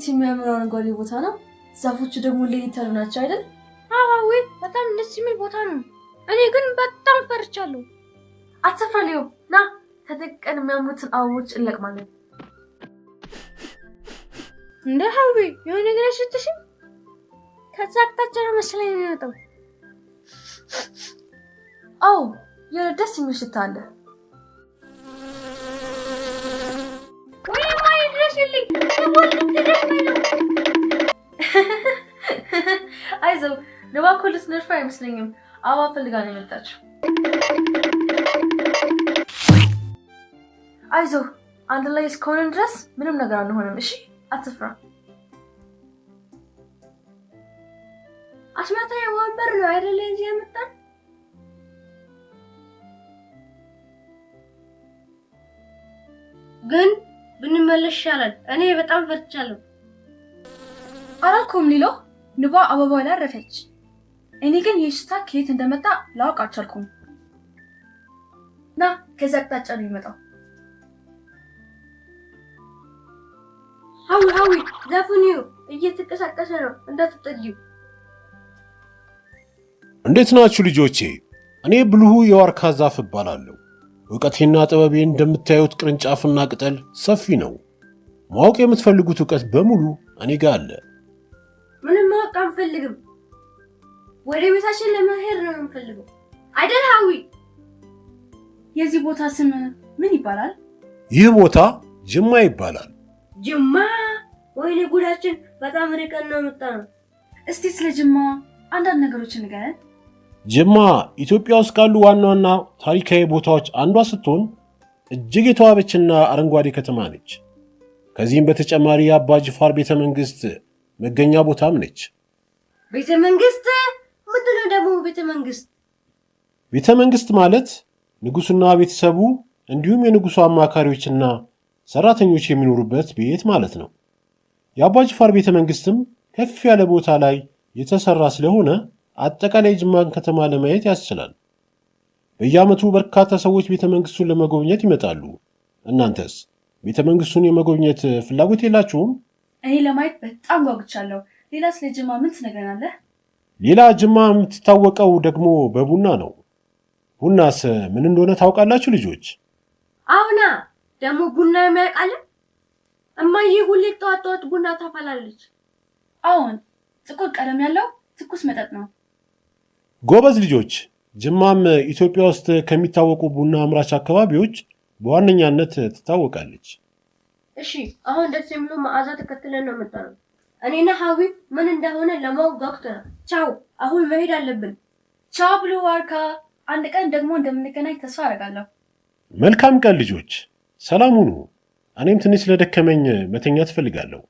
እንዴት የሚያምረው አረንጓዴ ቦታ ነው። ዛፎቹ ደግሞ ለየት ያሉ ናቸው አይደል? አዎ በጣም ደስ የሚል ቦታ ነው። እኔ ግን በጣም ፈርቻለሁ። አትፍራ ሊዮ፣ ና ተደቀን የሚያምሩትን አበቦች እንለቅማለን። እንደ ሀዊ የሆነ ነገር ያሸተሽም ከዛ አቅጣጫ ነው መሰለኝ የሚመጣው። አዎ የሆነ ደስ የሚል ሽታ አለ። ወይ ማይ ድረስልኝ ተወልድ ነው። አይዞህ ነባኮልስ ነርፋ አይመስለኝም። አበባ ፈልጋ ነው የመጣችው። አይዞህ አንድ ላይ እስከሆነን ድረስ ምንም ነገር አንሆንም። እሺ አትፍራ። አስማታ የወንበር ነው አይደል እዚህ ያመጣን? ግን ብንመለስ ይሻላል። እኔ በጣም ፈርቻለሁ። አላልኩም ሊሎ፣ ንባ አበባ ላይ አረፈች። እኔ ግን የሽታ ከየት እንደመጣ ላውቅ አልቻልኩም። ና ከዛ አቅጣጫ ነው የሚመጣው። ሀዊ ዛፉን እየተንቀሳቀሰ ነው፣ እንዳትጠጊው። እንዴት ናችሁ ልጆቼ? እኔ ብልሁ የዋርካ ዛፍ እባላለሁ። ዕውቀቴና ጥበቤ እንደምታዩት ቅርንጫፍና ቅጠል ሰፊ ነው። ማወቅ የምትፈልጉት ዕውቀት በሙሉ እኔ ጋር አለ። ምንም ማወቅ አንፈልግም። ወደ ቤታችን ለመሄድ ነው የምንፈልገው አይደል ሀዊ? የዚህ ቦታ ስም ምን ይባላል? ይህ ቦታ ጅማ ይባላል። ጅማ? ወይኔ ጉዳችን፣ በጣም ርቀን ነው የመጣነው። እስቲ ስለ ጅማ አንዳንድ ነገሮችን ንገረን። ጅማ ኢትዮጵያ ውስጥ ካሉ ዋና ዋና ታሪካዊ ቦታዎች አንዷ ስትሆን እጅግ የተዋበችና አረንጓዴ ከተማ ነች። ከዚህም በተጨማሪ የአባ ጅፋር ቤተ መንግስት መገኛ ቦታም ነች። ቤተ መንግስት? ምንድን ነው ደግሞ ቤተ መንግስት? ቤተ መንግስት ማለት ንጉሱና ቤተሰቡ እንዲሁም የንጉሱ አማካሪዎችና ሰራተኞች የሚኖሩበት ቤት ማለት ነው። የአባ ጅፋር ቤተ መንግስትም ከፍ ያለ ቦታ ላይ የተሰራ ስለሆነ አጠቃላይ ጅማን ከተማ ለማየት ያስችላል። በየዓመቱ በርካታ ሰዎች ቤተ መንግስቱን ለመጎብኘት ይመጣሉ። እናንተስ ቤተ መንግስቱን የመጎብኘት ፍላጎት የላችሁም? እኔ ለማየት በጣም ጓጉቻለሁ። ሌላ ስለ ጅማ ምን ትነግረናለህ? ሌላ ጅማ የምትታወቀው ደግሞ በቡና ነው። ቡናስ ምን እንደሆነ ታውቃላችሁ ልጆች? አሁና ደግሞ ቡና የሚያውቃለ? እማዬ ሁሌ ጠዋት ቡና ታፈላለች። አሁን ጥቁር ቀለም ያለው ትኩስ መጠጥ ነው። ጎበዝ ልጆች። ጅማም ኢትዮጵያ ውስጥ ከሚታወቁ ቡና አምራች አካባቢዎች በዋነኛነት ትታወቃለች። እሺ አሁን ደስ የሚሉ መዓዛ ተከትለን ነው የመጣነው። እኔና ሀዊ ምን እንደሆነ ለማወቅ ጓጉተናል። ቻው፣ አሁን መሄድ አለብን። ቻው ብሉ ዋርካ። አንድ ቀን ደግሞ እንደምንገናኝ ተስፋ አደርጋለሁ። መልካም ቀን ልጆች፣ ሰላም ሁኑ። እኔም ትንሽ ስለደከመኝ መተኛት እፈልጋለሁ።